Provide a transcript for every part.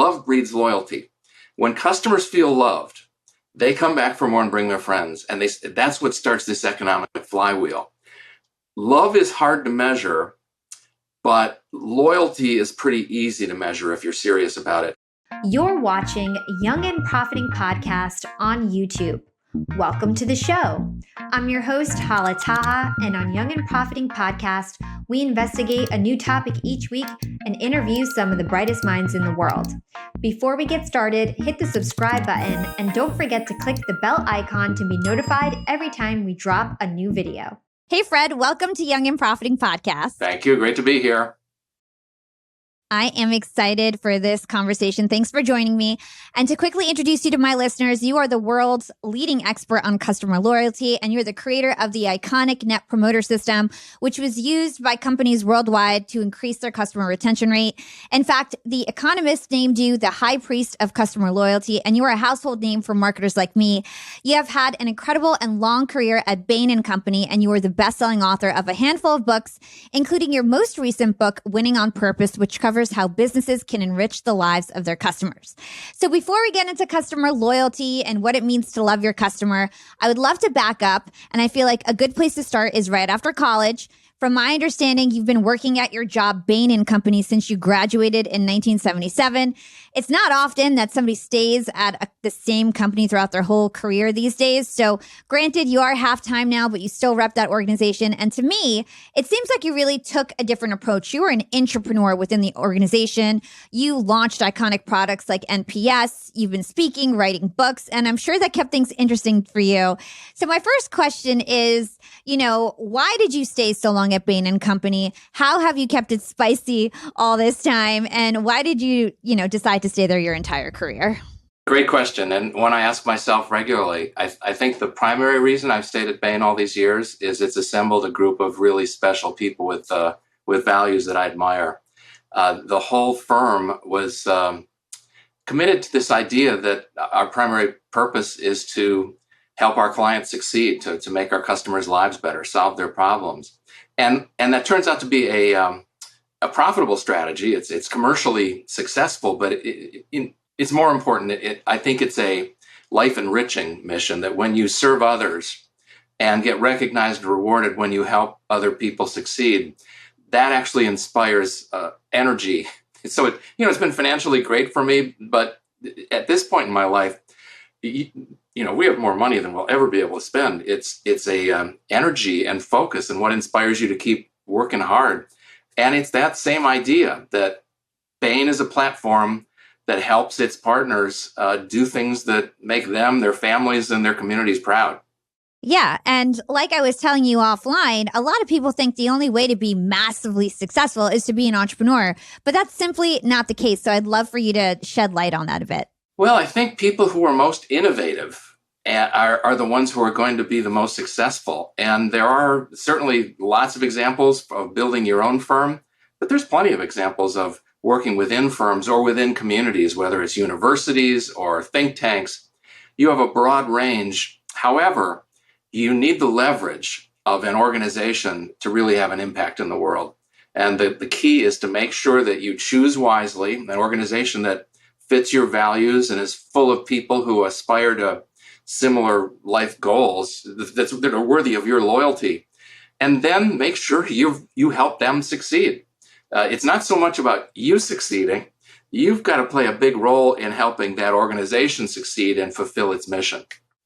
love breeds loyalty. When customers feel loved, they come back for more and bring their friends. And that's what starts this economic flywheel. Love is hard to measure, but loyalty is pretty easy to measure if you're serious about it. You're watching Young and Profiting Podcast on YouTube. Welcome to the show. I'm your host, Hala, and on Young and Profiting Podcast, we investigate a new topic each week and interview some of the brightest minds in the world. Before we get started, hit the subscribe button and don't forget to click the bell icon to be notified every time we drop a new video. Hey, Fred, welcome to Young and Profiting Podcast. Thank you. Great to be here. I am excited for this conversation. Thanks for joining me. And to quickly introduce you to my listeners, you are the world's leading expert on customer loyalty, and you're the creator of the iconic Net Promoter System, which was used by companies worldwide to increase their customer retention rate. In fact, The Economist named you the high priest of customer loyalty, and you are a household name for marketers like me. You have had an incredible and long career at Bain Company, and you are the best-selling author of a handful of books, including your most recent book, Winning on Purpose, which covers how businesses can enrich the lives of their customers. So before we get into customer loyalty and what it means to love your customer, I would love to back up. And I feel like a good place to start is right after college. From my understanding, you've been working at your job, Bain Company, since you graduated in 1977. It's not often that somebody stays at the same company throughout their whole career these days. So granted, you are half-time now, but you still rep that organization. And to me, it seems like you really took a different approach. You were an entrepreneur within the organization. You launched iconic products like NPS. You've been speaking, writing books, and I'm sure that kept things interesting for you. So my first question is, why did you stay so long at Bain & Company? How have you kept it spicy all this time? And why did you, decide to stay there your entire career? Great question. And one I ask myself regularly. I think the primary reason I've stayed at Bain all these years is it's assembled a group of really special people with values that I admire. The whole firm was committed to this idea that our primary purpose is to help our clients succeed, to make our customers' lives better, solve their problems. And that turns out to be a profitable strategy. It's commercially successful, but it's more important. I think it's a life-enriching mission that when you serve others and get recognized and rewarded when you help other people succeed, that actually inspires energy. So it's been financially great for me, but at this point in my life, we have more money than we'll ever be able to spend. It's a energy and focus and what inspires you to keep working hard. And it's that same idea that Bain is a platform that helps its partners do things that make them, their families, and their communities proud. Yeah. And like I was telling you offline, a lot of people think the only way to be massively successful is to be an entrepreneur, but that's simply not the case. So I'd love for you to shed light on that a bit. Well, I think people who are most innovative are the ones who are going to be the most successful. And there are certainly lots of examples of building your own firm, but there's plenty of examples of working within firms or within communities, whether it's universities or think tanks. You have a broad range. However, you need the leverage of an organization to really have an impact in the world. And the key is to make sure that you choose wisely an organization that fits your values and is full of people who aspire to similar life goals that are worthy of your loyalty. And then make sure you help them succeed. It's not so much about you succeeding. You've got to play a big role in helping that organization succeed and fulfill its mission.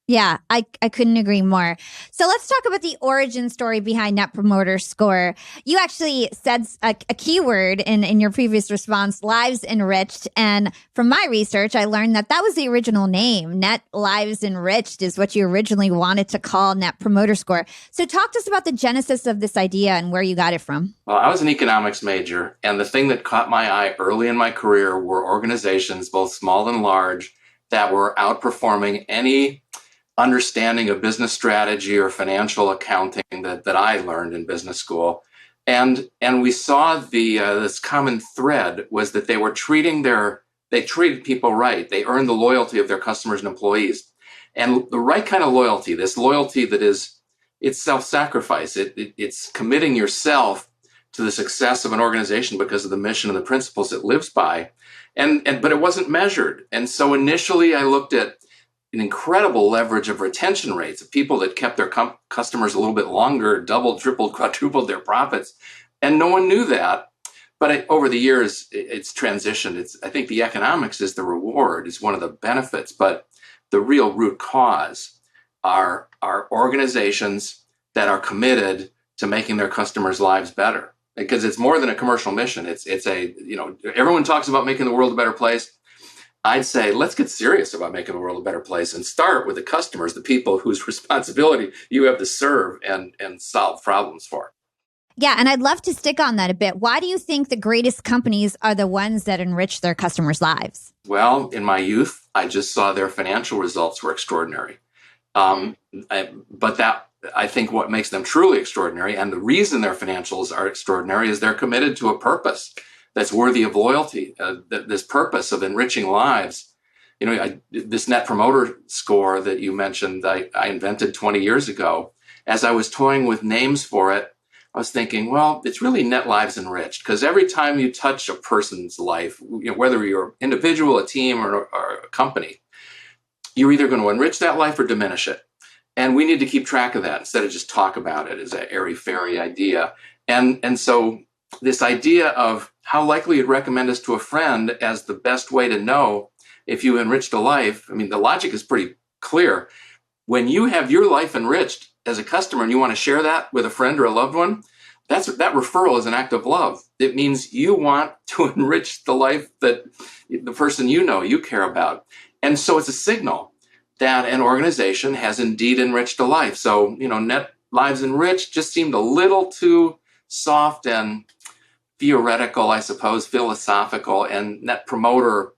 Yeah, I couldn't agree more. So let's talk about the origin story behind Net Promoter Score. You actually said a keyword in your previous response, lives enriched. And from my research, I learned that was the original name. Net Lives Enriched is what you originally wanted to call Net Promoter Score. So talk to us about the genesis of this idea and where you got it from. Well, I was an economics major, and the thing that caught my eye early in my career were organizations, both small and large, that were outperforming any understanding of business strategy or financial accounting that I learned in business school. And we saw this common thread was that they were they treated people right. They earned the loyalty of their customers and employees. And the right kind of loyalty, this loyalty that it's self-sacrifice. It's committing yourself to the success of an organization because of the mission and the principles it lives by. but it wasn't measured. And so initially I looked at an incredible leverage of retention rates of people that kept their customers a little bit longer, doubled, tripled, quadrupled their profits. And no one knew that. But over the years, it's transitioned. I think the economics is the reward, is one of the benefits. But the real root cause are organizations that are committed to making their customers' lives better. Because it's more than a commercial mission. It's everyone talks about making the world a better place. I'd say let's get serious about making the world a better place and start with the customers, the people whose responsibility you have to serve and solve problems for. Yeah, and I'd love to stick on that a bit. Why do you think the greatest companies are the ones that enrich their customers' lives? Well, in my youth, I just saw their financial results were extraordinary. But that, I think, what makes them truly extraordinary, and the reason their financials are extraordinary, is they're committed to a purpose that's worthy of loyalty. This purpose of enriching lives. This net promoter score that you mentioned, I invented 20 years ago. As I was toying with names for it, I was thinking, well, it's really net lives enriched, because every time you touch a person's life, whether you're an individual, a team, or a company, you're either going to enrich that life or diminish it. And we need to keep track of that instead of just talk about it as an airy-fairy idea. And so this idea of how likely you'd recommend us to a friend as the best way to know if you enriched a life, I mean, the logic is pretty clear. When you have your life enriched as a customer and you want to share that with a friend or a loved one, that referral is an act of love. It means you want to enrich the life that the person you care about. And so it's a signal that an organization has indeed enriched a life. So, net lives enriched just seemed a little too soft and theoretical, I suppose, philosophical, and net promoter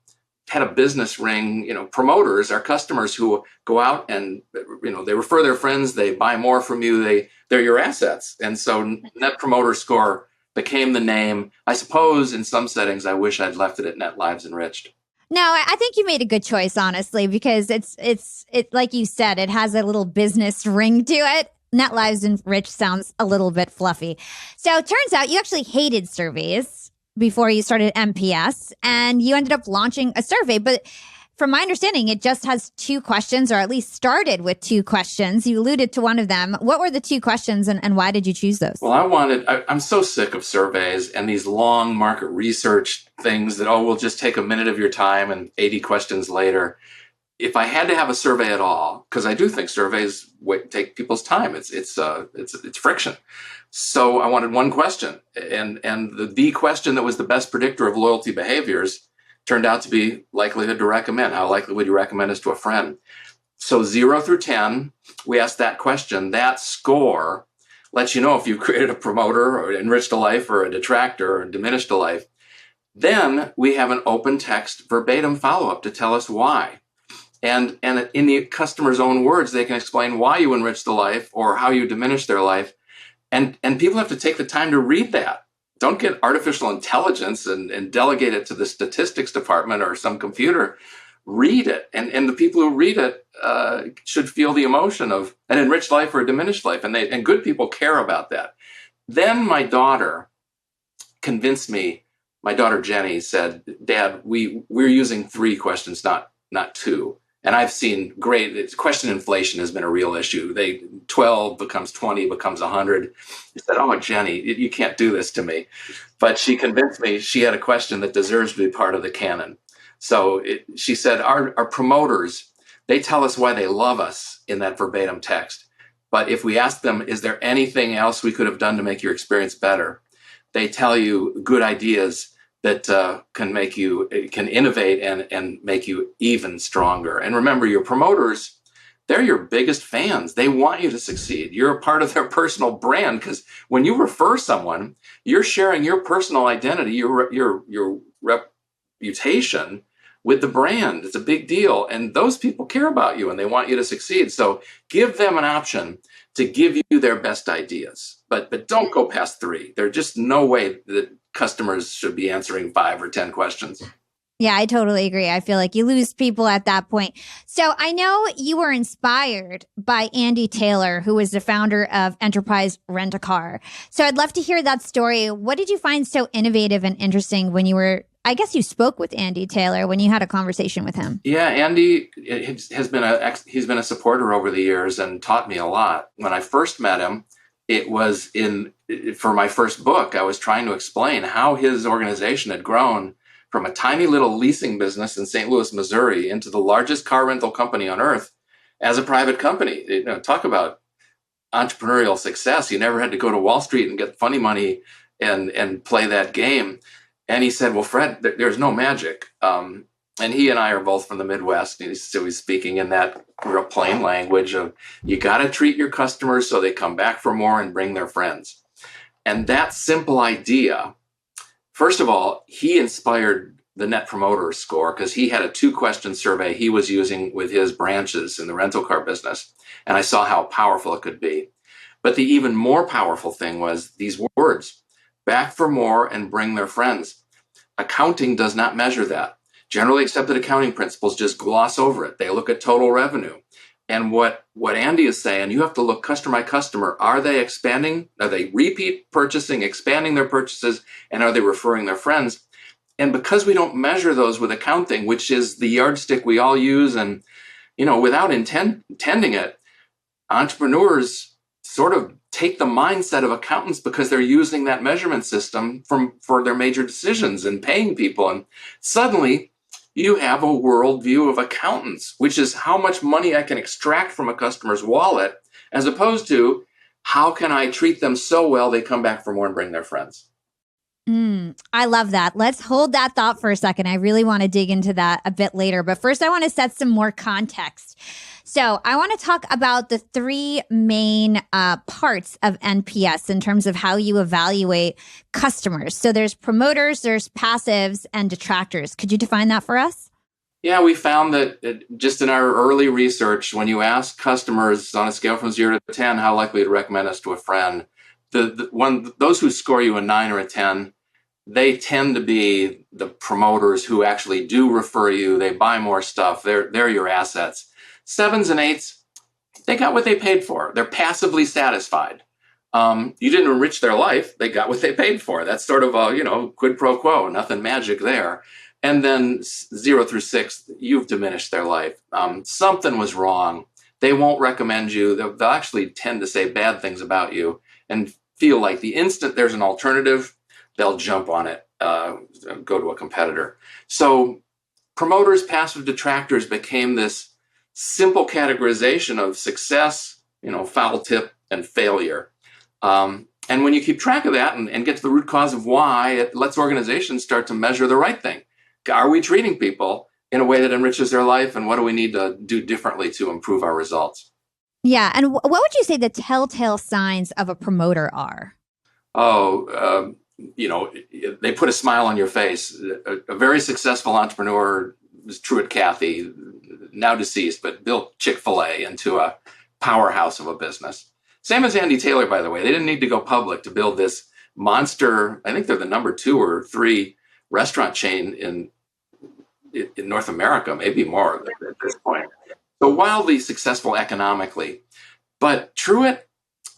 had a business ring. Promoters are customers who go out and, they refer their friends, they buy more from you, they're your assets. And so net promoter score became the name. I suppose in some settings, I wish I'd left it at net lives enriched. No, I think you made a good choice, honestly, because it's like you said, it has a little business ring to it. Net lives enriched sounds a little bit fluffy. So it turns out you actually hated surveys before you started MPS, and you ended up launching a survey. But from my understanding, it just has 2 questions, or at least started with 2 questions. You alluded to one of them. What were the 2 questions, and why did you choose those? Well, I'm so sick of surveys and these long market research things that, we'll just take a minute of your time and 80 questions later. If I had to have a survey at all, because I do think surveys take people's time, it's friction. So I wanted one question, and the question that was the best predictor of loyalty behaviors turned out to be likelihood to recommend. How likely would you recommend us to a friend? So 0 through 10, we asked that question. That score lets you know if you created a promoter or enriched a life or a detractor or diminished a life. Then we have an open text verbatim follow-up to tell us why. And in the customer's own words, they can explain why you enriched the life or how you diminished their life. And people have to take the time to read that. Don't get artificial intelligence and delegate it to the statistics department or some computer. Read it. And the people who read it should feel the emotion of an enriched life or a diminished life. And good people care about that. Then my daughter convinced me. My daughter Jenny said, "Dad, we're using 3 questions, not 2. And I've seen question inflation has been a real issue. 12 becomes 20, becomes 100. I said, "Oh, Jenny, you can't do this to me." But she convinced me she had a question that deserves to be part of the canon. So she said, our promoters, they tell us why they love us in that verbatim text. But if we ask them, is there anything else we could have done to make your experience better? They tell you good ideas that can innovate and make you even stronger. And remember, your promoters, they're your biggest fans. They want you to succeed. You're a part of their personal brand, because when you refer someone, you're sharing your personal identity, your reputation with the brand. It's a big deal. And those people care about you and they want you to succeed. So give them an option to give you their best ideas. But don't go past 3. There's just no way that customers should be answering 5 or 10 questions. Yeah, I totally agree. I feel like you lose people at that point. So I know you were inspired by Andy Taylor, who was the founder of Enterprise Rent-A-Car. So I'd love to hear that story. What did you find so innovative and interesting when you were I guess you spoke with Andy Taylor when you had a conversation with him. Yeah, Andy has been he's been a supporter over the years and taught me a lot. When I first met him, it was for my first book. I was trying to explain how his organization had grown from a tiny little leasing business in St. Louis, Missouri, into the largest car rental company on earth as a private company. Talk about entrepreneurial success. You never had to go to Wall Street and get funny money and play that game. And he said, well, Fred, there's no magic. And he and I are both from the Midwest. So he's speaking in that real plain language of, you got to treat your customers so they come back for more and bring their friends. And that simple idea, first of all, he inspired the Net Promoter Score because he had a 2-question survey he was using with his branches in the rental car business. And I saw how powerful it could be. But the even more powerful thing was these words, back for more and bring their friends. Accounting does not measure that. Generally accepted accounting principles just gloss over it. They look at total revenue. And what Andy is saying, you have to look customer by customer. Are they expanding? Are they repeat purchasing, expanding their purchases? And are they referring their friends? And because we don't measure those with accounting, which is the yardstick we all use, and without intending it, entrepreneurs sort of take the mindset of accountants because they're using that measurement system for their major decisions and paying people. And suddenly you have a worldview of accountants, which is how much money I can extract from a customer's wallet, as opposed to how can I treat them so well they come back for more and bring their friends. I love that. Let's hold that thought for a second. I really want to dig into that a bit later. But first, I want to set some more context. So I want to talk about the 3 main parts of NPS in terms of how you evaluate customers. So there's promoters, there's passives, and detractors. Could you define that for us? Yeah, we found that just in our early research, when you ask customers on a scale from 0 to 10, how likely to recommend us to a friend, those who score you a 9 or a 10, they tend to be the promoters who actually do refer you. They buy more stuff. They're your assets. 7s and 8s, they got what they paid for. They're passively satisfied. You didn't enrich their life. They got what they paid for. That's sort of a, quid pro quo, nothing magic there. And then 0 through 6, you've diminished their life. Something was wrong. They won't recommend you. They'll actually tend to say bad things about you and feel like the instant there's an alternative, they'll jump on it, go to a competitor. So promoters, passive detractors became this simple categorization of success, foul tip, and failure. And when you keep track of that and get to the root cause of why, it lets organizations start to measure the right thing. Are we treating people in a way that enriches their life? And what do we need to do differently to improve our results? Yeah. And what would you say the telltale signs of a promoter are? They put a smile on your face. A very successful entrepreneur, Truett Cathy, now deceased, but built Chick-fil-A into a powerhouse of a business. Same as Andy Taylor, by the way. They didn't need to go public to build this monster. I think they're the number 2 or 3 restaurant chain in North America, maybe more at this point. So wildly successful economically. But Truett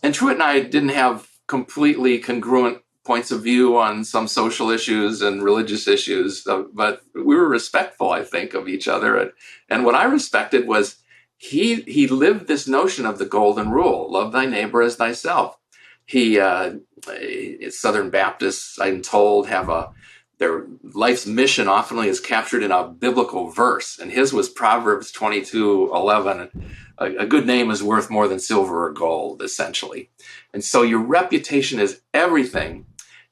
and I didn't have completely congruent points of view on some social issues and religious issues, but we were respectful, I think, of each other. And what I respected was he lived this notion of the golden rule: love thy neighbor as thyself. Southern Baptists, I'm told, have their life's mission often is captured in a biblical verse, and his was Proverbs 22:11. A good name is worth more than silver or gold, essentially. And so your reputation is everything.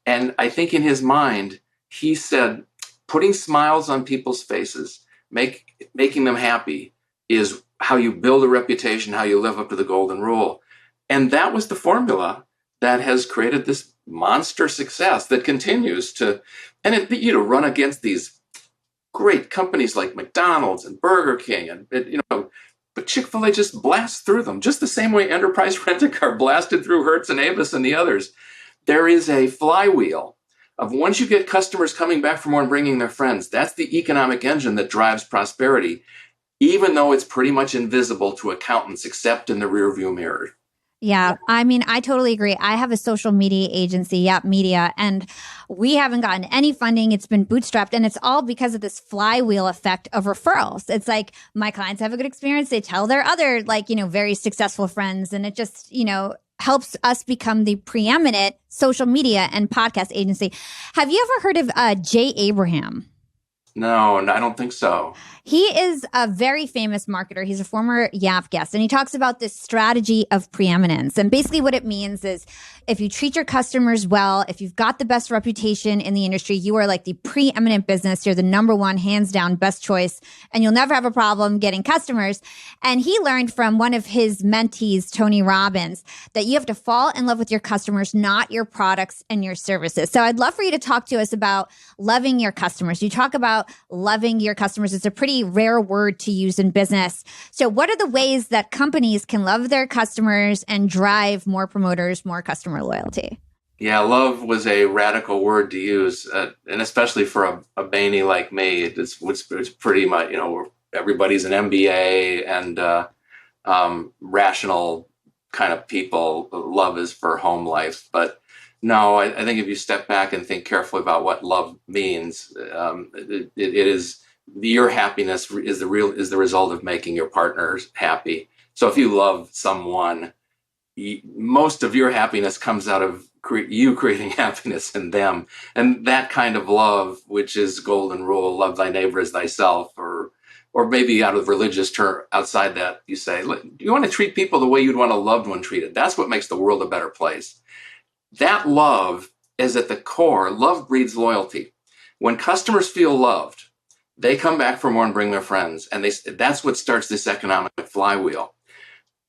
And I think in his mind, he said, putting smiles on people's faces, making them happy, is how you build a reputation, how you live up to the golden rule. And that was the formula that has created this monster success that continues to run against these great companies like McDonald's and Burger King, but Chick-fil-A just blasts through them, just the same way Enterprise Rent-A-Car blasted through Hertz and Avis and the others. There is a flywheel of once you get customers coming back for more and bringing their friends, that's the economic engine that drives prosperity, even though it's pretty much invisible to accountants except in the rearview mirror. Yeah, I mean, I totally agree. I have a social media agency, Yap Media, and we haven't gotten any funding. It's been bootstrapped, and it's all because of this flywheel effect of referrals. It's like my clients have a good experience. They tell their other, like, very successful friends, and it just, helps us become the preeminent social media and podcast agency. Have you ever heard of Jay Abraham? No, I don't think so. He is a very famous marketer. He's a former YAP guest, and he talks about this strategy of preeminence. And basically, what it means is if you treat your customers well, if you've got the best reputation in the industry, you are like the preeminent business. You're the number one, hands down, best choice, and you'll never have a problem getting customers. And he learned from one of his mentees, Tony Robbins, that you have to fall in love with your customers, not your products and your services. So I'd love for you to talk to us about loving your customers. You talk about loving your customers. It's a pretty rare word to use in business. So what are the ways that companies can love their customers and drive more promoters, more customer loyalty? Yeah, love was a radical word to use, and especially for a Bainey like me, it's pretty much, everybody's an MBA and rational kind of people. Love is for home life. But no, I think if you step back and think carefully about what love means, it is your happiness is the result of making your partners happy. So if you love someone, most of your happiness comes out of you creating happiness in them. And that kind of love, which is golden rule, love thy neighbor as thyself, or maybe out of religious term, outside that, you say, you want to treat people the way you'd want a loved one treated. That's what makes the world a better place. That love is at the core. Love breeds loyalty. When customers feel loved, they come back for more and bring their friends. And that's what starts this economic flywheel.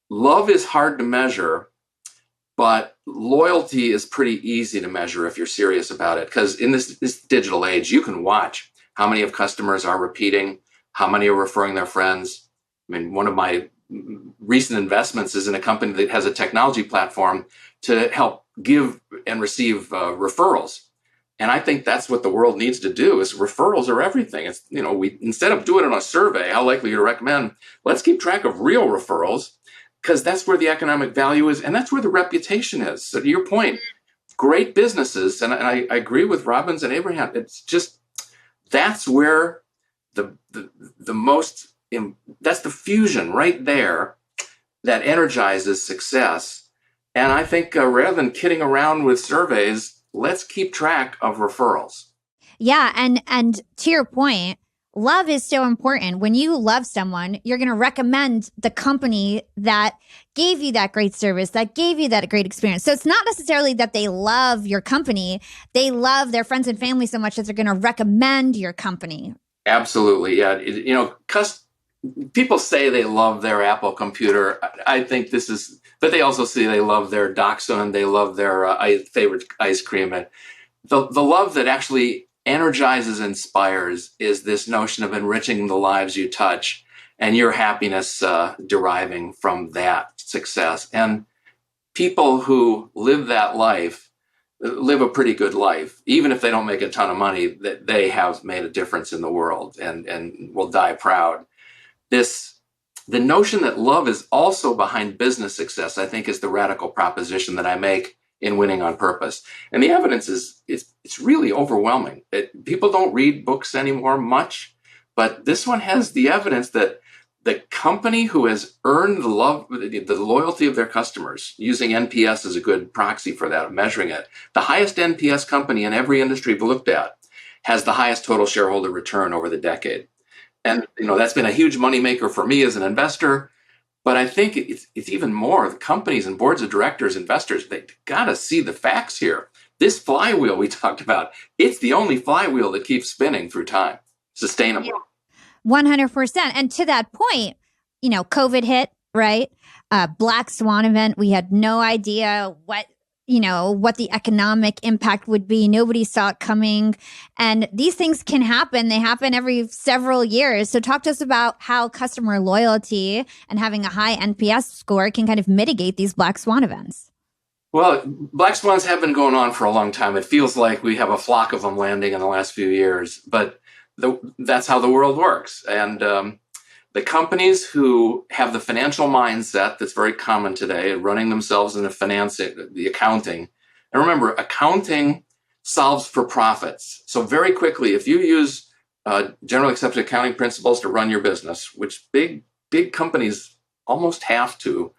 Love is hard to measure, but loyalty is pretty easy to measure if you're serious about it. Because in this digital age, you can watch how many of customers are repeating, how many are referring their friends. I mean, one of my recent investments is in a company that has a technology platform to help give and receive referrals. And I think that's what the world needs to do. Is referrals are everything. It's, we, instead of doing it on a survey, how likely you to recommend, let's keep track of real referrals, because that's where the economic value is, and that's where the reputation is. So to your point, great businesses, and I agree with Robbins and Abraham, it's just, that's where the most, that's the fusion right there that energizes success. And I think rather than kidding around with surveys, let's keep track of referrals. Yeah, and to your point, love is so important. When you love someone, you're going to recommend the company that gave you that great service, that gave you that great experience. So it's not necessarily that they love your company. They love their friends and family so much that they're going to recommend your company. Absolutely. Yeah. People say they love their Apple computer. I think this is, but they also say they love their Dachshund. They love their favorite ice cream. And the love that actually energizes, inspires is this notion of enriching the lives you touch and your happiness deriving from that success. And people who live that life live a pretty good life, even if they don't make a ton of money, that they have made a difference in the world and will die proud. The notion that love is also behind business success, I think, is the radical proposition that I make in Winning on Purpose. And the evidence is it's really overwhelming. People don't read books anymore much, but this one has the evidence that the company who has earned the loyalty of their customers, using NPS as a good proxy for that, measuring it, the highest NPS company in every industry we've looked at has the highest total shareholder return over the decade. And that's been a huge moneymaker for me as an investor. But I think it's even more. The companies and boards of directors, investors, they got to see the facts here. This flywheel we talked about, it's the only flywheel that keeps spinning through time, sustainably. 100%. And to that point, COVID hit, right? Black Swan event. We had no idea what the economic impact would be. Nobody saw it coming. And these things can happen. They happen every several years. So talk to us about how customer loyalty and having a high NPS score can kind of mitigate these Black Swan events. Well, Black Swans have been going on for a long time. It feels like we have a flock of them landing in the last few years, but that's how the world works. And The companies who have the financial mindset that's very common today, running themselves in the accounting. And remember, accounting solves for profits. So very quickly, if you use generally accepted accounting principles to run your business, which big companies almost have to,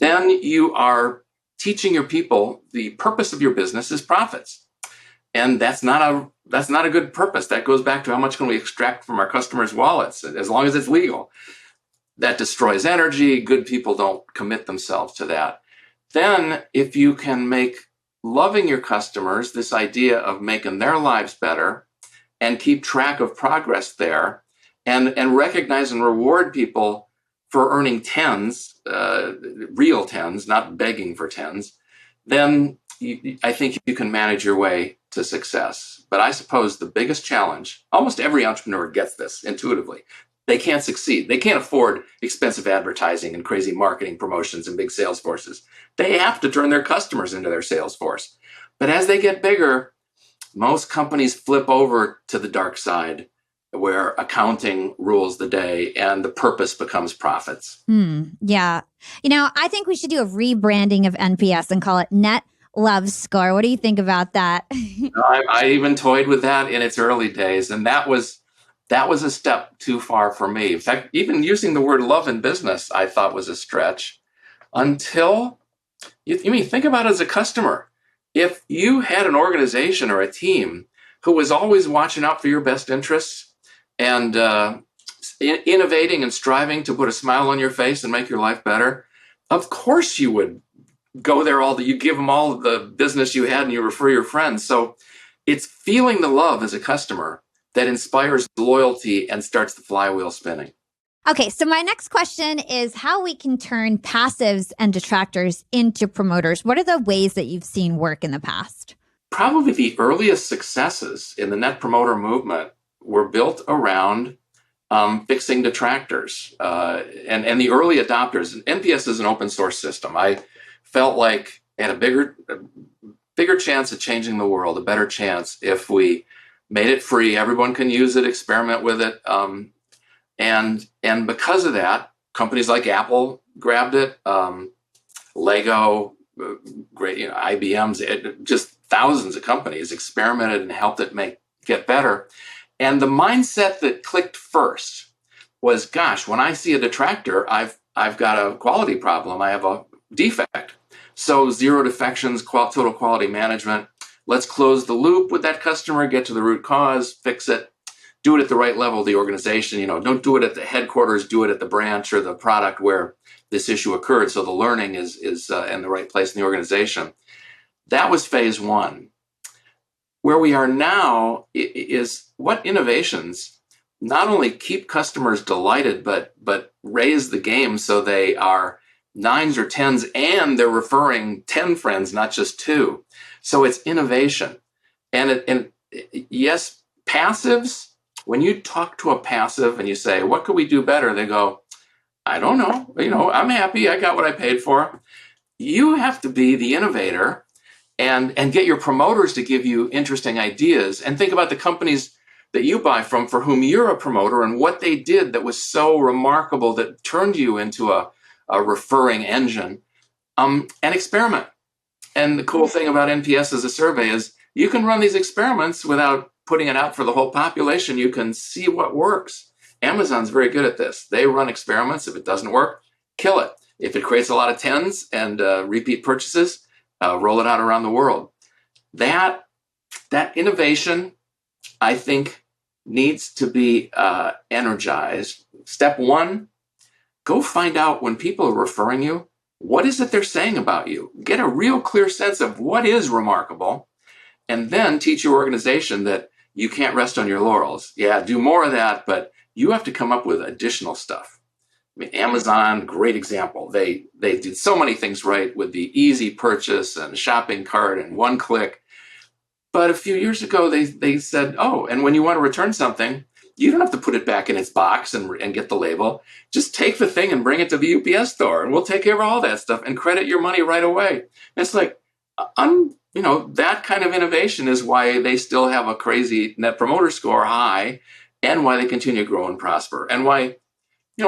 then you are teaching your people the purpose of your business is profits. And that's not a good purpose. That goes back to how much can we extract from our customers' wallets, as long as it's legal. That destroys energy. Good people don't commit themselves to that. Then if you can make loving your customers, this idea of making their lives better, and keep track of progress there, and recognize and reward people for earning tens, real tens, not begging for tens, then I think you can manage your way to success. But I suppose the biggest challenge, almost every entrepreneur gets this intuitively. They can't succeed. They can't afford expensive advertising and crazy marketing promotions and big sales forces. They have to turn their customers into their sales force. But as they get bigger, most companies flip over to the dark side, where accounting rules the day and the purpose becomes profits. Yeah. I think we should do a rebranding of NPS and call it Net Love Score. What do you think about that? I even toyed with that in its early days, and that was a step too far for me. In fact, even using the word love in business, I thought was a stretch. Until think about it as a customer. If you had an organization or a team who was always watching out for your best interests and innovating and striving to put a smile on your face and make your life better, of course you would go there you give them all of the business you had and you refer your friends. So it's feeling the love as a customer that inspires loyalty and starts the flywheel spinning. Okay, so my next question is how we can turn passives and detractors into promoters. What are the ways that you've seen work in the past? Probably the earliest successes in the net promoter movement were built around fixing detractors and the early adopters. NPS is an open source system. I felt like I had a bigger chance of changing the world, a better chance if we made it free. Everyone can use it, experiment with it. And because of that, companies like Apple grabbed it, Lego, great, IBM's, just thousands of companies experimented and helped it get better. And the mindset that clicked first was, gosh, when I see a detractor, I've got a quality problem. I have a defect. So zero defections, total quality management. Let's close the loop with that customer, get to the root cause, fix it. Do it at the right level of the organization. Don't do it at the headquarters. Do it at the branch or the product where this issue occurred. So the learning is in the right place in the organization. That was phase one. Where we are now is what innovations not only keep customers delighted, but raise the game so they are nines or tens, and they're referring 10 friends, not just 2. So it's innovation, and yes, passives. When you talk to a passive and you say, what could we do better? They go, I don't know. I'm happy. I got what I paid for. You have to be the innovator and get your promoters to give you interesting ideas, and think about the companies that you buy from for whom you're a promoter and what they did that was so remarkable that turned you into a referring engine, and experiment. And the cool thing about NPS as a survey is you can run these experiments without putting it out for the whole population. You can see what works. Amazon's very good at this. They run experiments. If it doesn't work, kill it. If it creates a lot of tens and repeat purchases, roll it out around the world. That innovation, I think, needs to be energized. Step one, go find out when people are referring you, what is it they're saying about you? Get a real clear sense of what is remarkable, and then teach your organization that you can't rest on your laurels. Yeah, do more of that, but you have to come up with additional stuff. I mean, Amazon, great example. They did so many things right with the easy purchase and shopping cart and one click. But a few years ago, they said, oh, and when you want to return something, you don't have to put it back in its box and get the label. Just take the thing and bring it to the UPS store, and we'll take care of all that stuff and credit your money right away. And it's like, that kind of innovation is why they still have a crazy net promoter score high, and why they continue to grow and prosper, and why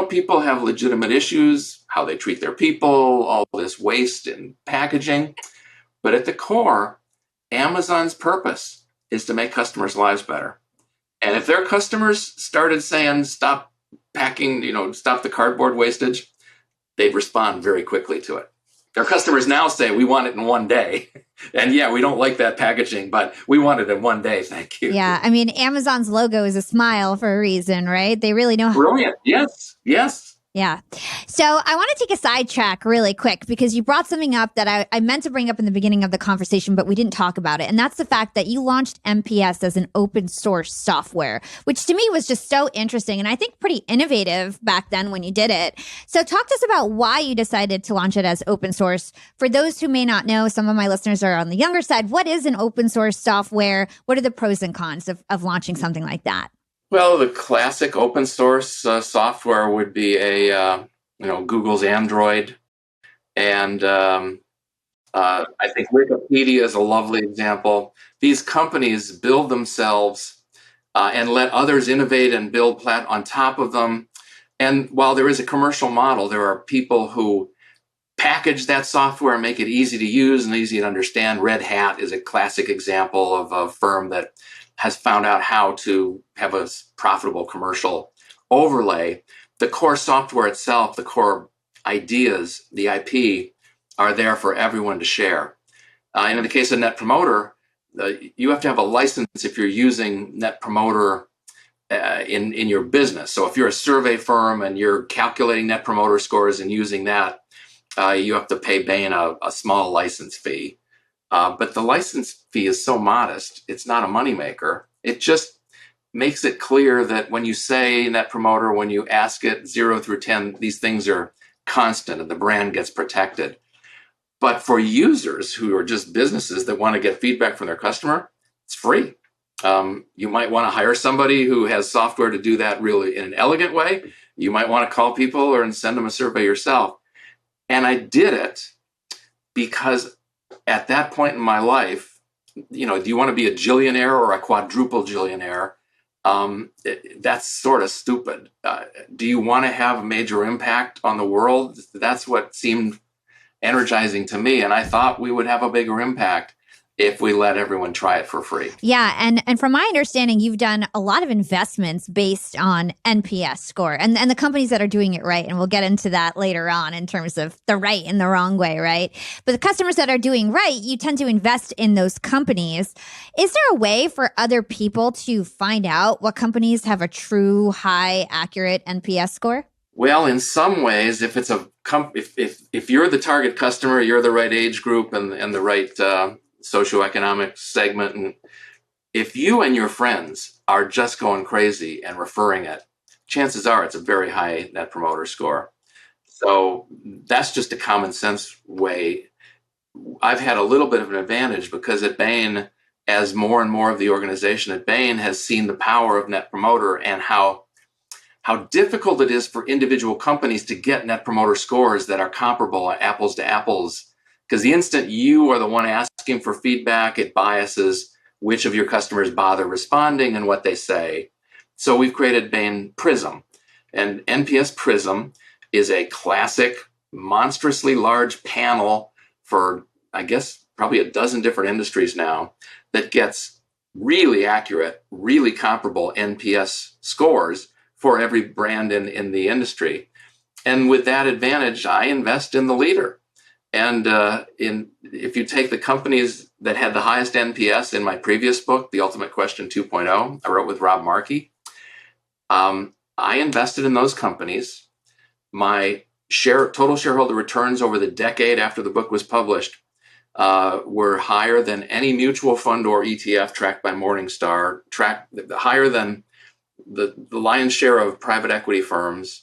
people have legitimate issues, how they treat their people, all this waste in packaging. But at the core, Amazon's purpose is to make customers' lives better. And if their customers started saying, stop packing, stop the cardboard wastage, they'd respond very quickly to it. Their customers now say, we want it in one day. And yeah, we don't like that packaging, but we want it in one day. Thank you. Yeah. I mean, Amazon's logo is a smile for a reason, right? They really know. Brilliant. Yes. Yes. Yeah. So I want to take a sidetrack really quick because you brought something up that I meant to bring up in the beginning of the conversation, but we didn't talk about it. And that's the fact that you launched MPS as an open source software, which to me was just so interesting. And I think pretty innovative back then when you did it. So talk to us about why you decided to launch it as open source. For those who may not know, some of my listeners are on the younger side. What is an open source software? What are the pros and cons of launching something like that? Well, the classic open source software would be Google's Android, and I think Wikipedia is a lovely example. These companies build themselves and let others innovate and build on top of them. And while there is a commercial model, there are people who package that software and make it easy to use and easy to understand. Red Hat is a classic example of a firm that has found out how to have a profitable commercial overlay. The core software itself, the core ideas, the IP, are there for everyone to share. And in the case of Net Promoter, you have to have a license if you're using Net Promoter in your business. So if you're a survey firm and you're calculating Net Promoter scores and using that, you have to pay Bain a small license fee. But the license fee is so modest, it's not a moneymaker. It just makes it clear that when you say Net Promoter, when you ask it 0 through 10, these things are constant and the brand gets protected. But for users who are just businesses that want to get feedback from their customer, it's free. You might want to hire somebody who has software to do that really in an elegant way. You might want to call people or send them a survey yourself. And I did it because at that point in my life, do you want to be a jillionaire or a quadruple jillionaire? That's sort of stupid. Do you want to have a major impact on the world? That's what seemed energizing to me. And I thought we would have a bigger impact if we let everyone try it for free. Yeah. And from my understanding, you've done a lot of investments based on NPS score and the companies that are doing it right. And we'll get into that later on in terms of the right and the wrong way, right? But the customers that are doing right, you tend to invest in those companies. Is there a way for other people to find out what companies have a true high, accurate NPS score? Well, in some ways, if it's if you're the target customer, you're the right age group and the right socioeconomic segment, and if you and your friends are just going crazy and referring it, chances are it's a very high Net Promoter score. So that's just a common sense way. I've had a little bit of an advantage because at Bain, as more and more of the organization at Bain has seen the power of Net Promoter and how difficult it is for individual companies to get Net Promoter scores that are comparable, apples to apples. Because the instant you are the one asking for feedback, it biases which of your customers bother responding and what they say. So we've created Bain Prism. And NPS Prism is a classic, monstrously large panel for, I guess, probably a dozen different industries now that gets really accurate, really comparable NPS scores for every brand in the industry. And with that advantage, I invest in the leader. And if you take the companies that had the highest NPS in my previous book, The Ultimate Question 2.0, I wrote with Rob Markey, I invested in those companies. My total shareholder returns over the decade after the book was published were higher than any mutual fund or ETF tracked by Morningstar, higher than the lion's share of private equity firms.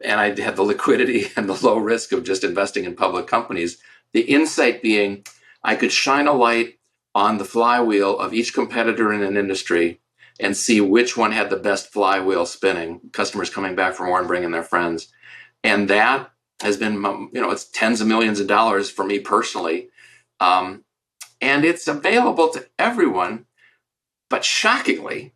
And I had the liquidity and the low risk of just investing in public companies. The insight being I could shine a light on the flywheel of each competitor in an industry and see which one had the best flywheel spinning, customers coming back for more and bringing their friends. And that has been, it's tens of millions of dollars for me personally. And it's available to everyone. But shockingly,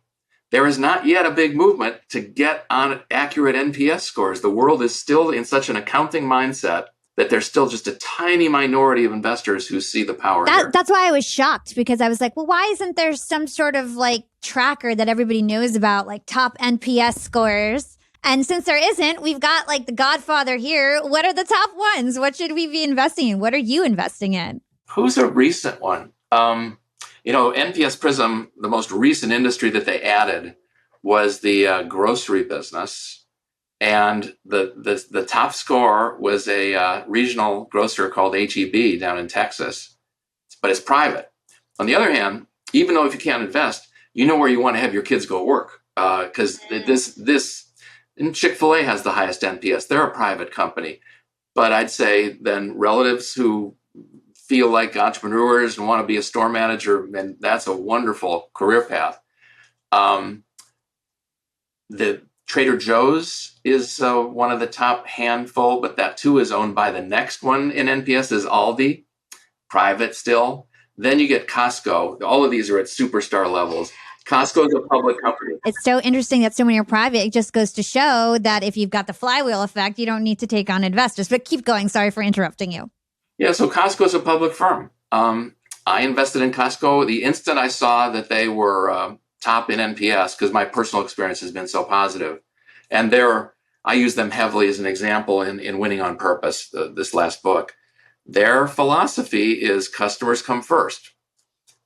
There is not yet a big movement to get on accurate NPS scores. The world is still in such an accounting mindset that there's still just a tiny minority of investors who see the power here. That's why I was shocked, because I was like, well, why isn't there some sort of like tracker that everybody knows about, like top NPS scores? And since there isn't, we've got like the Godfather here. What are the top ones? What should we be investing in? What are you investing in? Who's a recent one? NPS Prism, the most recent industry that they added was the grocery business. And the top score was a regional grocer called HEB down in Texas, but it's private. On the other hand, even though if you can't invest, you know where you want to have your kids go work, because and Chick-fil-A has the highest NPS. They're a private company, but I'd say then relatives who feel like entrepreneurs and want to be a store manager, and that's a wonderful career path. The Trader Joe's is one of the top handful, but that too is owned by the next one in NPS is Aldi, private still. Then you get Costco. All of these are at superstar levels. Costco is a public company. It's so interesting that so many are private. It just goes to show that if you've got the flywheel effect, you don't need to take on investors. But keep going. Sorry for interrupting you. Yeah, so Costco is a public firm. I invested in Costco the instant I saw that they were top in NPS, because my personal experience has been so positive. And I use them heavily as an example in Winning on Purpose, this last book. Their philosophy is customers come first.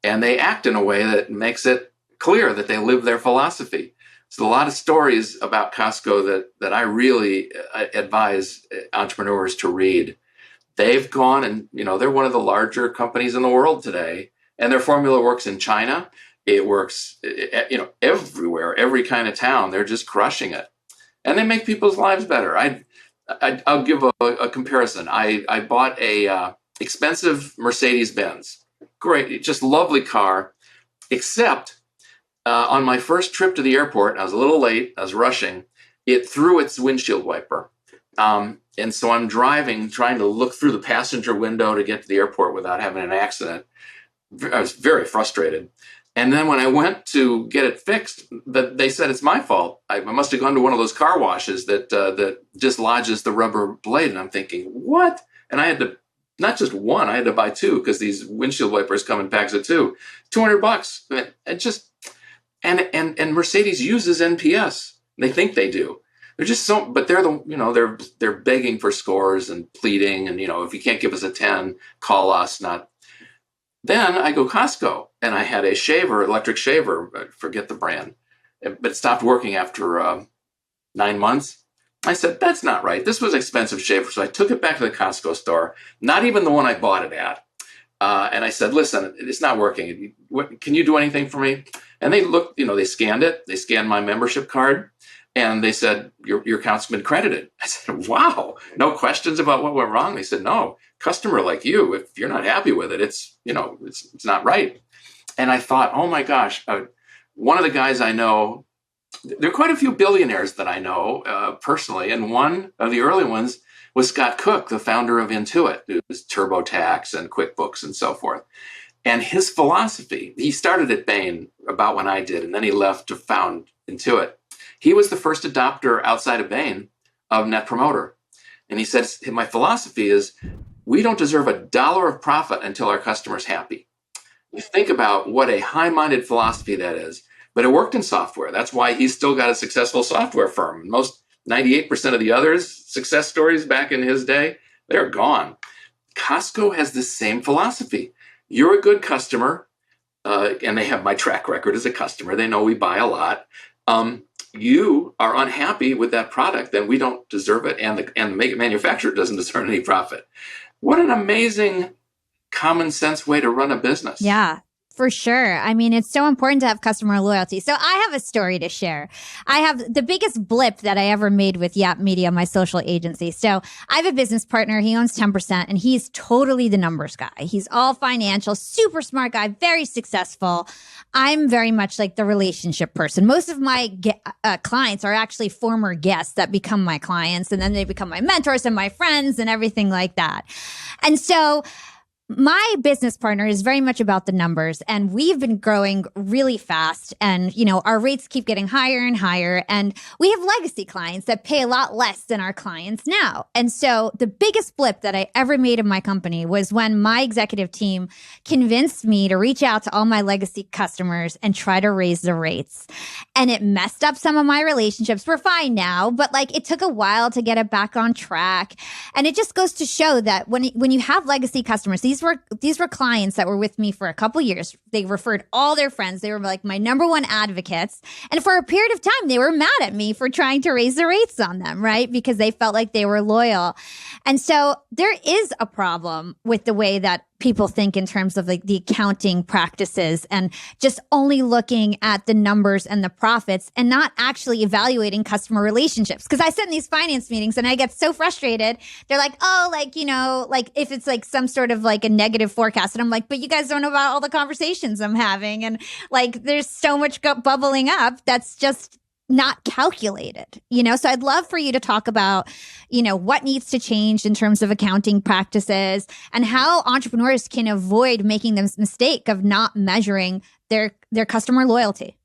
And they act in a way that makes it clear that they live their philosophy. So a lot of stories about Costco that I really advise entrepreneurs to read. They've gone and, they're one of the larger companies in the world today, and their formula works in China. It works, everywhere, every kind of town. They're just crushing it, and they make people's lives better. I'll give a comparison. I bought a expensive Mercedes-Benz, great, just lovely car, except on my first trip to the airport, I was a little late. I was rushing. It threw its windshield wiper. And so I'm driving, trying to look through the passenger window to get to the airport without having an accident. I was very frustrated. And then when I went to get it fixed, they said it's my fault. I must have gone to one of those car washes that dislodges the rubber blade. And I'm thinking, what? And I had to, not just one, I had to buy two, because these windshield wipers come in packs of two. $200. And Mercedes uses NPS. They think they do. They're just but they're they're begging for scores and pleading, and if you can't give us a 10, call us. Then I go Costco, and I had a electric shaver, I forget the brand, but it stopped working after 9 months. I said, that's not right. This was an expensive shaver, so I took it back to the Costco store, not even the one I bought it at, and I said, listen, it's not working. Can you do anything for me? And they looked, they scanned it. They scanned my membership card. And they said, your account's been credited. I said, wow, no questions about what went wrong? They said, no, customer like you, if you're not happy with it, it's not right. And I thought, oh my gosh, one of the guys I know, there are quite a few billionaires that I know personally. And one of the early ones was Scott Cook, the founder of Intuit, who's TurboTax and QuickBooks and so forth. And his philosophy, he started at Bain about when I did, and then he left to found Intuit. He was the first adopter outside of Bain of Net Promoter. And he said, my philosophy is, we don't deserve $1 of profit until our customer's happy. You think about what a high-minded philosophy that is. But it worked in software. That's why he's still got a successful software firm. Most 98% of the others' success stories back in his day, they're gone. Costco has the same philosophy. You're a good customer, and they have my track record as a customer. They know we buy a lot. You are unhappy with that product, then we don't deserve it, and the manufacturer doesn't deserve any profit. What an amazing common sense way to run a business. Yeah. For sure. I mean, it's so important to have customer loyalty. So I have a story to share. I have the biggest blip that I ever made with Yap Media, my social agency. So I have a business partner. He owns 10%, and he's totally the numbers guy. He's all financial, super smart guy, very successful. I'm very much like the relationship person. Most of my clients are actually former guests that become my clients, and then they become my mentors and my friends and everything like that. And so my business partner is very much about the numbers, and we've been growing really fast, and our rates keep getting higher and higher, and we have legacy clients that pay a lot less than our clients now. And so the biggest flip that I ever made in my company was when my executive team convinced me to reach out to all my legacy customers and try to raise the rates. And it messed up some of my relationships. We're fine now, but it took a while to get it back on track. And it just goes to show that when you have legacy customers, these were clients that were with me for a couple years. They referred all their friends. They were my number one advocates. And for a period of time, they were mad at me for trying to raise the rates on them, right? Because they felt like they were loyal. And so there is a problem with the way that people think in terms of the accounting practices and just only looking at the numbers and the profits and not actually evaluating customer relationships. Because I sit in these finance meetings and I get so frustrated. They're like, oh, if it's some sort of a negative forecast. And I'm like, but you guys don't know about all the conversations I'm having. And there's so much bubbling up that's just not calculated, So I'd love for you to talk about, what needs to change in terms of accounting practices and how entrepreneurs can avoid making this mistake of not measuring their customer loyalty.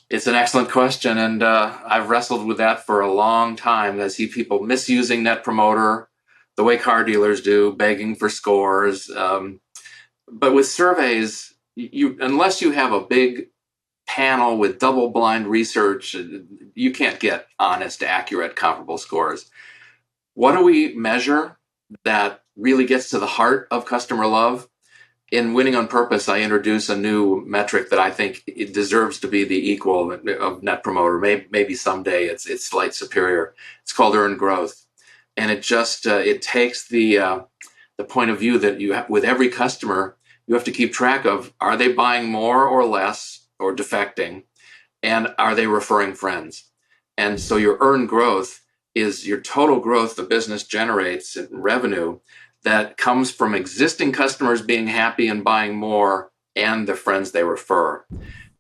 It's an excellent question, and I've wrestled with that for a long time. I see people misusing Net Promoter the way car dealers do, begging for scores. But with surveys, unless you have a big panel with double-blind research, you can't get honest, accurate, comparable scores. What do we measure that really gets to the heart of customer love? In Winning on Purpose, I introduce a new metric that I think it deserves to be the equal of Net Promoter. Maybe someday it's slight superior. It's called earned growth, and it just it takes the point of view that you have with every customer. You have to keep track of, are they buying more or less or defecting, and are they referring friends? And so your earned growth is your total growth the business generates in revenue that comes from existing customers being happy and buying more and the friends they refer.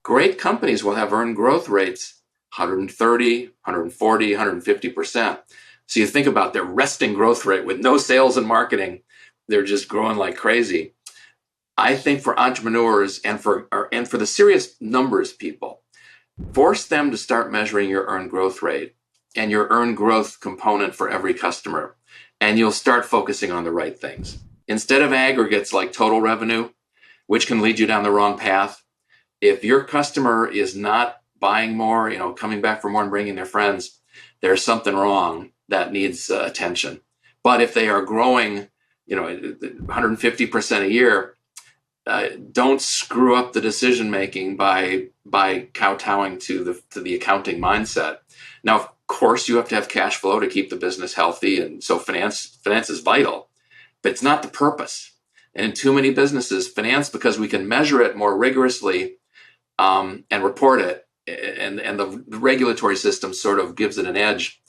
Great companies will have earned growth rates 130, 140, 150%. So you think about their resting growth rate with no sales and marketing, they're just growing like crazy. I think for entrepreneurs and for the serious numbers people, force them to start measuring your earned growth rate and your earned growth component for every customer, and you'll start focusing on the right things. Instead of aggregates like total revenue, which can lead you down the wrong path, if your customer is not buying more, coming back for more and bringing their friends, there's something wrong that needs attention. But if they are growing, 150% a year, don't screw up the decision making by kowtowing to the accounting mindset. Now, of course, you have to have cash flow to keep the business healthy, and so finance is vital, but it's not the purpose. And in too many businesses, finance, because we can measure it more rigorously and report it, and the regulatory system sort of gives it an edge.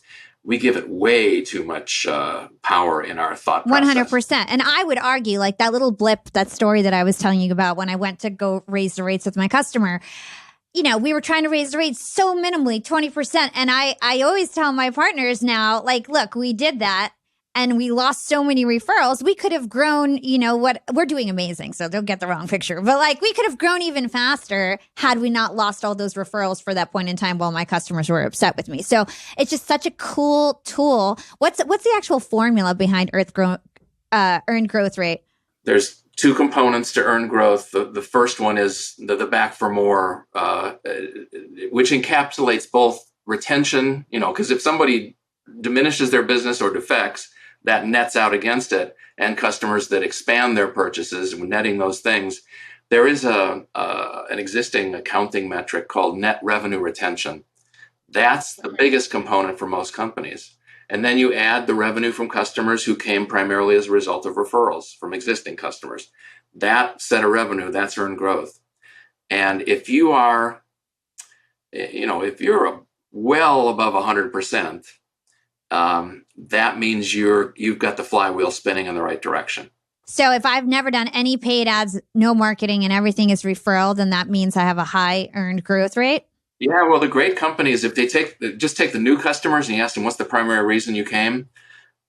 We give it way too much power in our thought process. 100%. And I would argue that little blip, that story that I was telling you about when I went to go raise the rates with my customer, we were trying to raise the rates so minimally, 20%. And I always tell my partners now, look, we did that and we lost so many referrals. We could have grown, we're doing amazing. So don't get the wrong picture. But we could have grown even faster had we not lost all those referrals for that point in time while my customers were upset with me. So it's just such a cool tool. What's the actual formula behind earned growth rate? There's two components to earned growth. The first one is the back for more, which encapsulates both retention, because if somebody diminishes their business or defects, that nets out against it, and customers that expand their purchases, netting those things. There is an existing accounting metric called net revenue retention. That's the biggest component for most companies. And then you add the revenue from customers who came primarily as a result of referrals from existing customers. That set of revenue, that's earned growth. And if you are, if you're well above 100%, that means you've got the flywheel spinning in the right direction. So if I've never done any paid ads, no marketing, and everything is referral, then that means I have a high earned growth rate? Yeah, well, the great companies, if they take the new customers and you ask them what's the primary reason you came,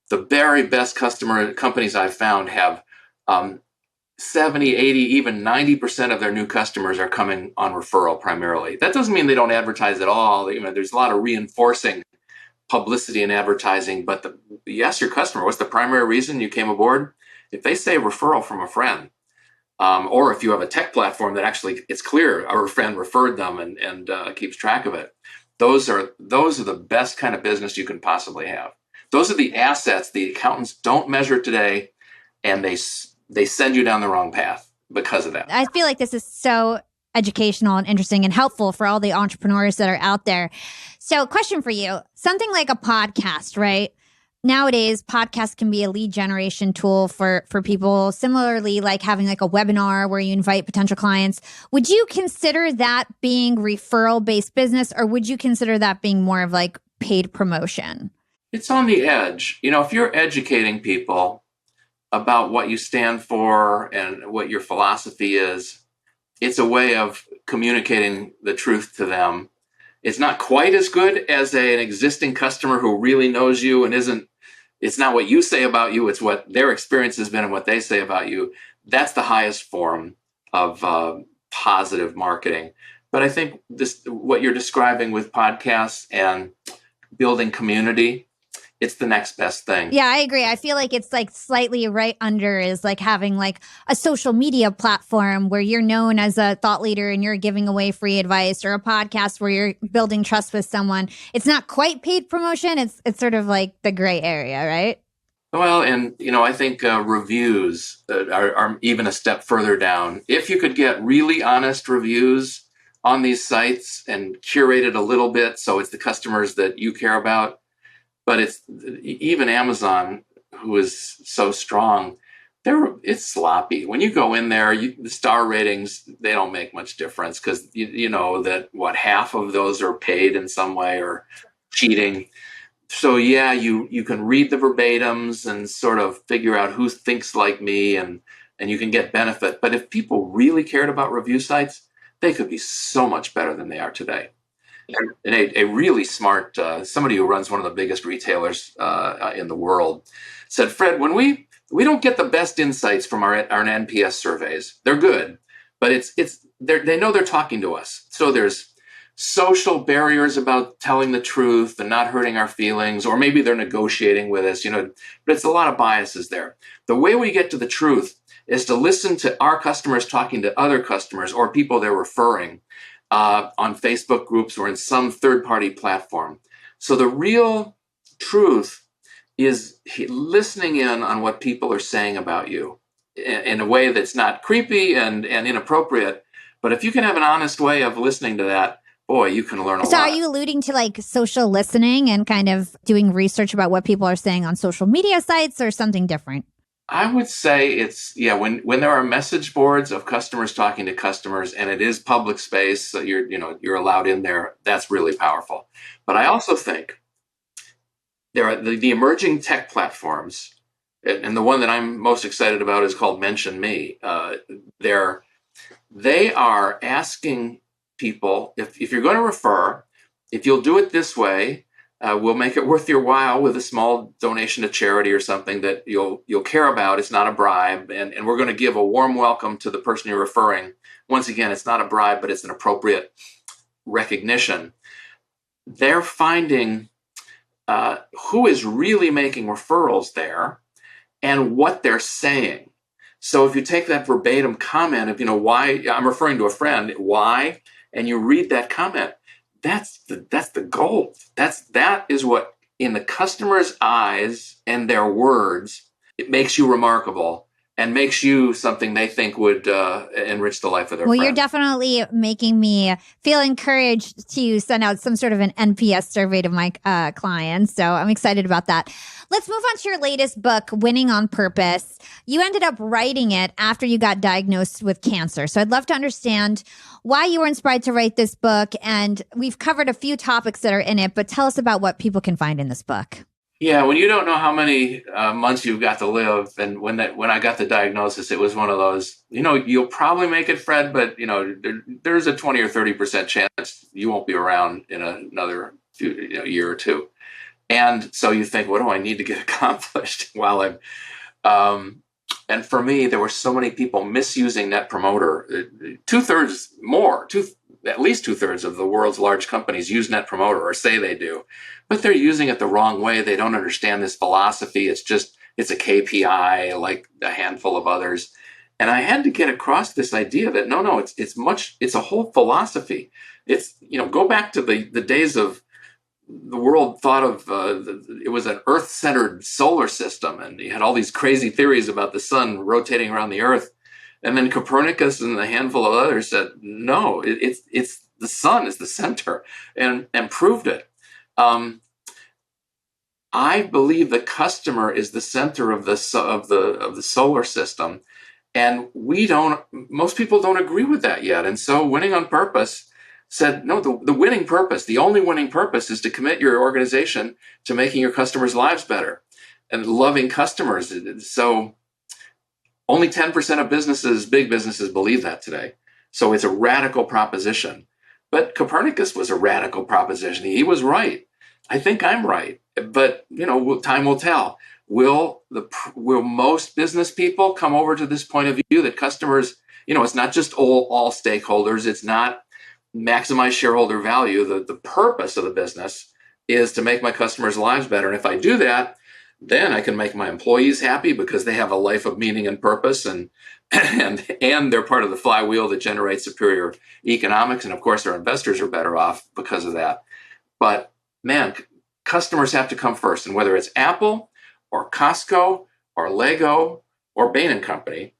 the very best companies I've found have 70, 80, even 90% of their new customers are coming on referral primarily. That doesn't mean they don't advertise at all. There's a lot of reinforcing publicity and advertising, but you ask your customer, what's the primary reason you came aboard? If they say referral from a friend, or if you have a tech platform that actually it's clear our friend referred them and keeps track of it, those are the best kind of business you can possibly have. Those are the assets the accountants don't measure today, and they send you down the wrong path because of that. I feel like this is so educational and interesting and helpful for all the entrepreneurs that are out there. So, question for you, something like a podcast, right? Nowadays, podcasts can be a lead generation tool for people. Similarly, like having like a webinar where you invite potential clients. Would you consider that being referral-based business, or would you consider that being more of like paid promotion? It's on the edge. If you're educating people about what you stand for and what your philosophy is, it's a way of communicating the truth to them. It's not quite as good as an existing customer who really knows you and it's not what you say about you, it's what their experience has been and what they say about you. That's the highest form of positive marketing. But I think what you're describing with podcasts and building community, it's the next best thing. Yeah, I agree. I feel like it's like slightly right under is like having like a social media platform where you're known as a thought leader and you're giving away free advice, or a podcast where you're building trust with someone. It's not quite paid promotion. It's sort of like the gray area, right? Well, and I think reviews are even a step further down. If you could get really honest reviews on these sites and curate it a little bit so it's the customers that you care about. But it's even Amazon, who is so strong, it's sloppy. When you go in there, the star ratings, they don't make much difference because you know that half of those are paid in some way or cheating. So yeah, you can read the verbatims and sort of figure out who thinks like me, and you can get benefit. But if people really cared about review sites, they could be so much better than they are today. And a really smart, somebody who runs one of the biggest retailers in the world said, Fred, when we don't get the best insights from our NPS surveys, they're good, but they know they're talking to us. So there's social barriers about telling the truth and not hurting our feelings, or maybe they're negotiating with us, but it's a lot of biases there. The way we get to the truth is to listen to our customers talking to other customers or people they're referring on Facebook groups or in some third-party platform. So the real truth is listening in on what people are saying about you in a way that's not creepy and inappropriate. But if you can have an honest way of listening to that, boy, you can learn a lot. So are you alluding to like social listening and kind of doing research about what people are saying on social media sites, or something different? I would say it's, when there are message boards of customers talking to customers and it is public space, so you're allowed in there, that's really powerful. But I also think there are the emerging tech platforms, and the one that I'm most excited about is called Mention Me. They are asking people, if you're going to refer, if you'll do it this way, we'll make it worth your while with a small donation to charity or something that you'll care about. It's not a bribe, and we're going to give a warm welcome to the person you're referring. Once again, it's not a bribe, but it's an appropriate recognition. They're finding who is really making referrals there and what they're saying. So if you take that verbatim comment of, why I'm referring to a friend, why, and you read that comment, that's the gold. That is what, in the customer's eyes and their words, it makes you remarkable and makes you something they think would enrich the life of their friend. You're definitely making me feel encouraged to send out some sort of an NPS survey to my clients. So I'm excited about that. Let's move on to your latest book, Winning on Purpose. You ended up writing it after you got diagnosed with cancer. So I'd love to understand why you were inspired to write this book. And we've covered a few topics that are in it, but tell us about what people can find in this book. Yeah, when you don't know how many months you've got to live, and when I got the diagnosis, it was one of those, you'll probably make it, Fred, but there's a 20 or 30% chance you won't be around in another year or two. And so you think, what do I need to get accomplished while I'm And for me, there were so many people misusing Net Promoter. Two-thirds more, at least two-thirds of the world's large companies use Net Promoter or say they do, but they're using it the wrong way. They don't understand this philosophy. It's a KPI like a handful of others. And I had to get across this idea that no, it's a whole philosophy. It's, go back to the days of the world thought of it was an Earth-centered solar system, and you had all these crazy theories about the sun rotating around the Earth. And then Copernicus and a handful of others said, no, it's the sun is the center, and proved it. I believe the customer is the center of the solar system, and most people don't agree with that yet. And so Winning on Purpose said, no, the winning purpose, the only winning purpose is to commit your organization to making your customers' lives better and loving customers. So only 10% of big businesses believe that today. So it's a radical proposition. But Copernicus was a radical proposition. He was right. I think I'm right. But, time will tell. Will most business people come over to this point of view that customers, it's not just all stakeholders. It's not maximize shareholder value. The purpose of the business is to make my customers' lives better. And if I do that, then I can make my employees happy because they have a life of meaning and purpose, and they're part of the flywheel that generates superior economics. And of course, our investors are better off because of that. But man, customers have to come first. And whether it's Apple or Costco or Lego or Bain Company,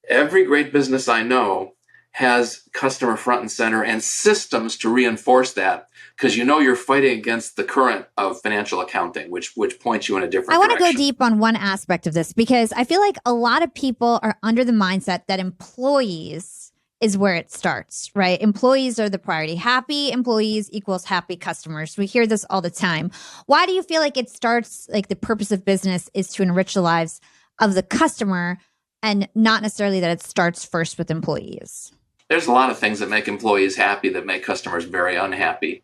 every great business I know has customer front and center and systems to reinforce that, because you're fighting against the current of financial accounting, which points you in a different direction. I want to go deep on one aspect of this, because I feel like a lot of people are under the mindset that employees is where it starts, right? Employees are the priority. Happy employees equals happy customers. We hear this all the time. Why do you feel like it starts, like the purpose of business is to enrich the lives of the customer and not necessarily that it starts first with employees? There's a lot of things that make employees happy that make customers very unhappy.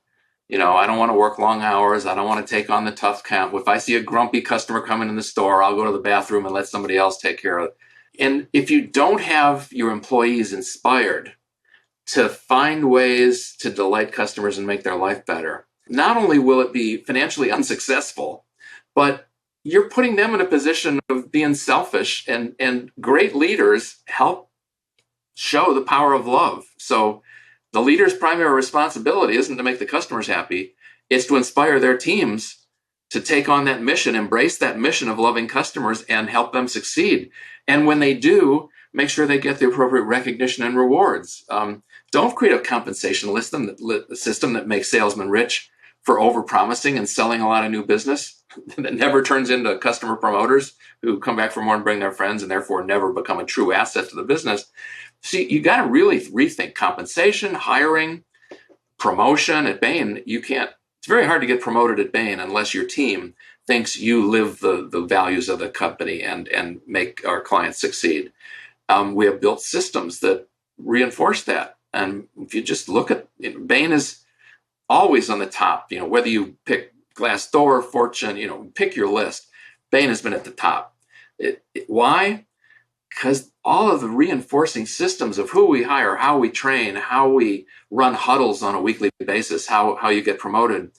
I don't want to work long hours. I don't want to take on the tough count. If I see a grumpy customer coming in the store, I'll go to the bathroom and let somebody else take care of it. And if you don't have your employees inspired to find ways to delight customers and make their life better, not only will it be financially unsuccessful, but you're putting them in a position of being selfish, and great leaders help show the power of love. So the leader's primary responsibility isn't to make the customers happy. It's to inspire their teams to take on that mission, embrace that mission of loving customers, and help them succeed. And when they do, make sure they get the appropriate recognition and rewards. Don't create a compensation system that makes salesmen rich for overpromising and selling a lot of new business that never turns into customer promoters who come back for more and bring their friends and therefore never become a true asset to the business. See, you got to really rethink compensation, hiring, promotion. At Bain, it's very hard to get promoted at Bain unless your team thinks you live the values of the company and make our clients succeed. We have built systems that reinforce that. And if you just look at Bain is always on the top, whether you pick Glassdoor, Fortune, pick your list. Bain has been at the top. Why? Because all of the reinforcing systems of who we hire, how we train, how we run huddles on a weekly basis, how you get promoted,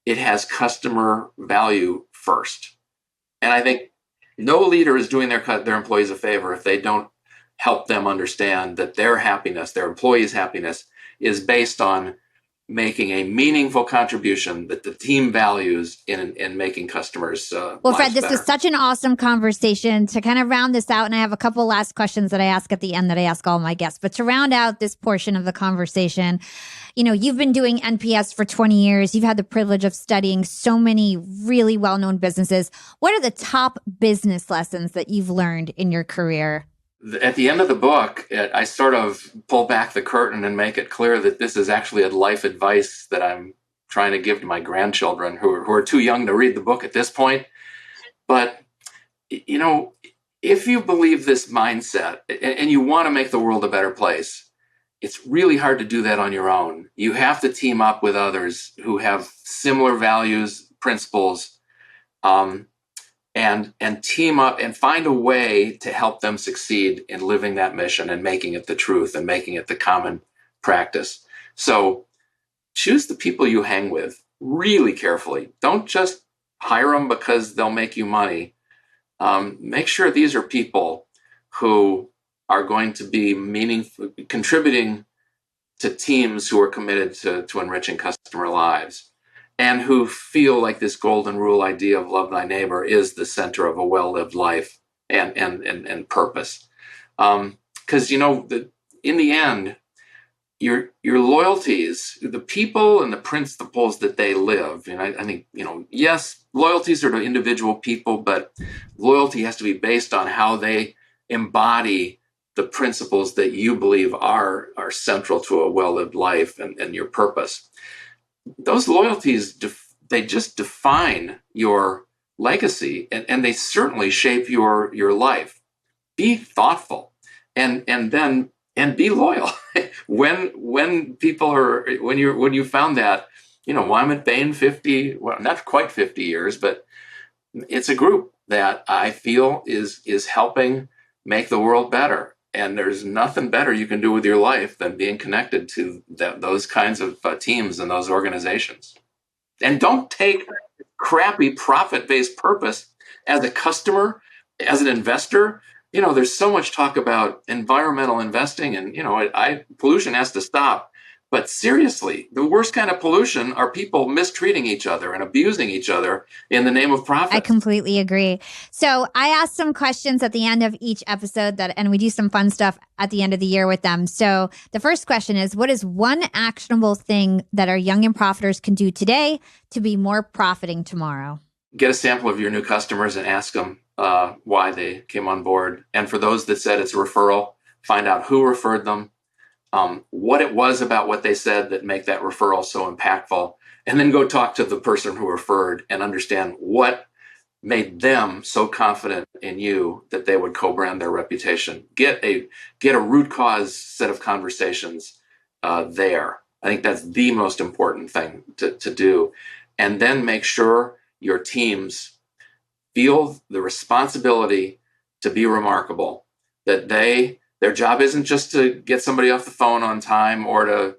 it has customer value first. And I think no leader is doing their employees a favor if they don't help them understand that their happiness, their employees' happiness, is based on making a meaningful contribution that the team values in making customers well, Fred, this better. was such an awesome conversation. To kind of round this out, and I have a couple last questions that I ask at the end that I ask all my guests, but to round out this portion of the conversation, you've been doing NPS for 20 years. You've had the privilege of studying so many really well-known businesses. What are the top business lessons that you've learned in your career? At the end of the book, I sort of pull back the curtain and make it clear that this is actually a life advice that I'm trying to give to my grandchildren who are too young to read the book at this point. But, if you believe this mindset and you want to make the world a better place, it's really hard to do that on your own. You have to team up with others who have similar values, principles, and and team up and find a way to help them succeed in living that mission and making it the truth and making it the common practice. So choose the people you hang with really carefully. Don't just hire them because they'll make you money. Make sure these are people who are going to be meaningful, contributing to teams who are committed to enriching customer lives, and who feel like this golden rule idea of love thy neighbor is the center of a well-lived life and purpose. Because in the end, your loyalties, the people and the principles that they live, and I think, yes, loyalties are to individual people, but loyalty has to be based on how they embody the principles that you believe are central to a well-lived life and your purpose. Those loyalties, they just define your legacy, and they certainly shape your life. Be thoughtful and be loyal. when you found that, well, I'm at Bain 50, well, not quite 50 years, but it's a group that I feel is helping make the world better. And there's nothing better you can do with your life than being connected to those kinds of teams and those organizations. And don't take crappy profit-based purpose as a customer, as an investor. There's so much talk about environmental investing, and pollution has to stop. But seriously, the worst kind of pollution are people mistreating each other and abusing each other in the name of profit. I completely agree. So I ask some questions at the end of each episode and we do some fun stuff at the end of the year with them. So the first question is, what is one actionable thing that our young and profiters can do today to be more profiting tomorrow? Get a sample of your new customers and ask them why they came on board. And for those that said it's a referral, find out who referred them, what it was about what they said that make that referral so impactful, and then go talk to the person who referred and understand what made them so confident in you that they would co-brand their reputation. Get a root cause set of conversations there. I think that's the most important thing to do. And then make sure your teams feel the responsibility to be remarkable, that their job isn't just to get somebody off the phone on time or to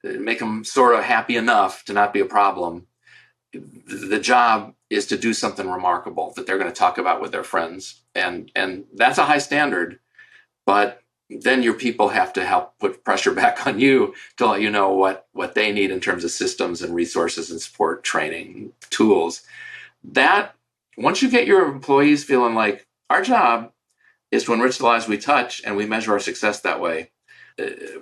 make them sort of happy enough to not be a problem. The job is to do something remarkable that they're going to talk about with their friends. And that's a high standard, but then your people have to help put pressure back on you to let you know what they need in terms of systems and resources and support, training, tools. That, once you get your employees feeling like our job is to enrich the lives we touch, and we measure our success that way,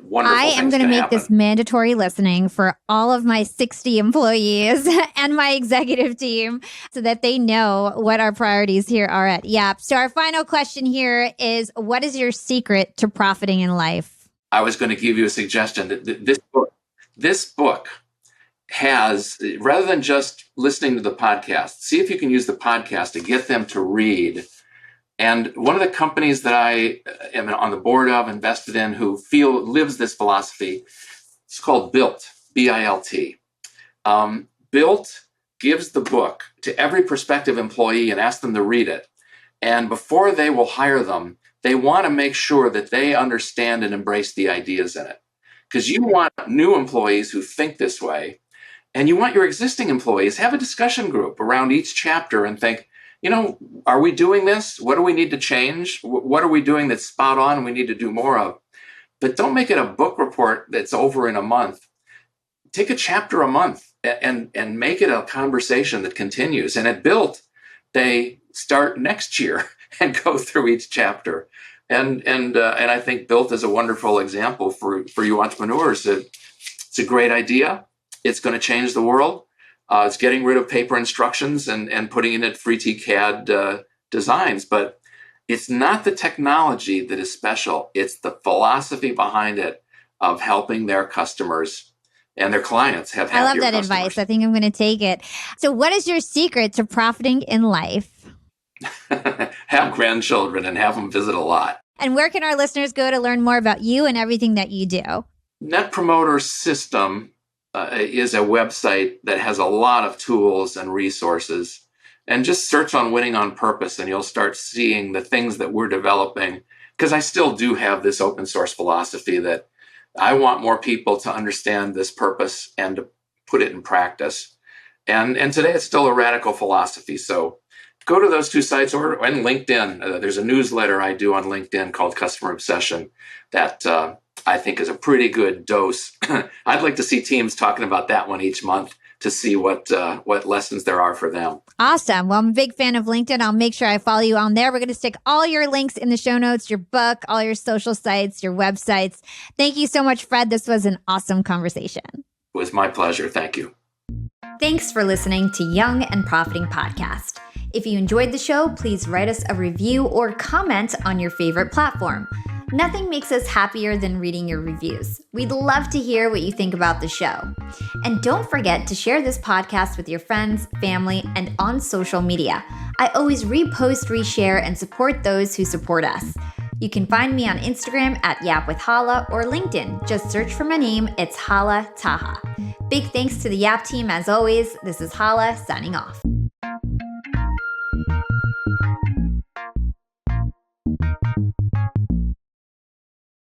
wonderful I am going to make this mandatory listening for all of my 60 employees and my executive team so that they know what our priorities here are at YAP. So our final question here is, what is your secret to profiting in life? I was going to give you a suggestion that this book has, rather than just listening to the podcast, see if you can use the podcast to get them to read. And one of the companies that I am on the board of, invested in, who lives this philosophy, it's called Built, B-I-L-T. Built gives the book to every prospective employee and asks them to read it. And before they will hire them, they want to make sure that they understand and embrace the ideas in it. Because you want new employees who think this way, and you want your existing employees have a discussion group around each chapter and think, are we doing this? What do we need to change? What are we doing that's spot on and we need to do more of? But don't make it a book report that's over in a month. Take a chapter a month and make it a conversation that continues. And at Built, they start next year and go through each chapter. And I think Built is a wonderful example for you entrepreneurs. It's a great idea. It's going to change the world. It's getting rid of paper instructions and putting in it free TCAD designs. But it's not the technology that is special. It's the philosophy behind it of helping their customers and their clients have happier customers. I love that advice. I think I'm going to take it. So what is your secret to profiting in life? Have grandchildren and have them visit a lot. And where can our listeners go to learn more about you and everything that you do? Net Promoter System is a website that has a lot of tools and resources. and just search on Winning on Purpose, and you'll start seeing the things that we're developing. Because I still do have this open source philosophy that I want more people to understand this purpose and to put it in practice. And today it's still a radical philosophy. So go to those two sites or and LinkedIn. There's a newsletter I do on LinkedIn called Customer Obsession that I think is a pretty good dose. I'd like to see teams talking about that one each month to see what lessons there are for them. Awesome. Well, I'm a big fan of LinkedIn. I'll make sure I follow you on there. We're going to stick all your links in the show notes, your book, all your social sites, your websites. Thank you so much, Fred. This was an awesome conversation. It was my pleasure. Thank you. Thanks for listening to Young and Profiting Podcast. If you enjoyed the show, please write us a review or comment on your favorite platform. Nothing makes us happier than reading your reviews. We'd love to hear what you think about the show. And don't forget to share this podcast with your friends, family, and on social media. I always repost, reshare, and support those who support us. You can find me on Instagram at Yap with Hala or LinkedIn. Just search for my name. It's Hala Taha. Big thanks to the Yap team as always. This is Hala signing off.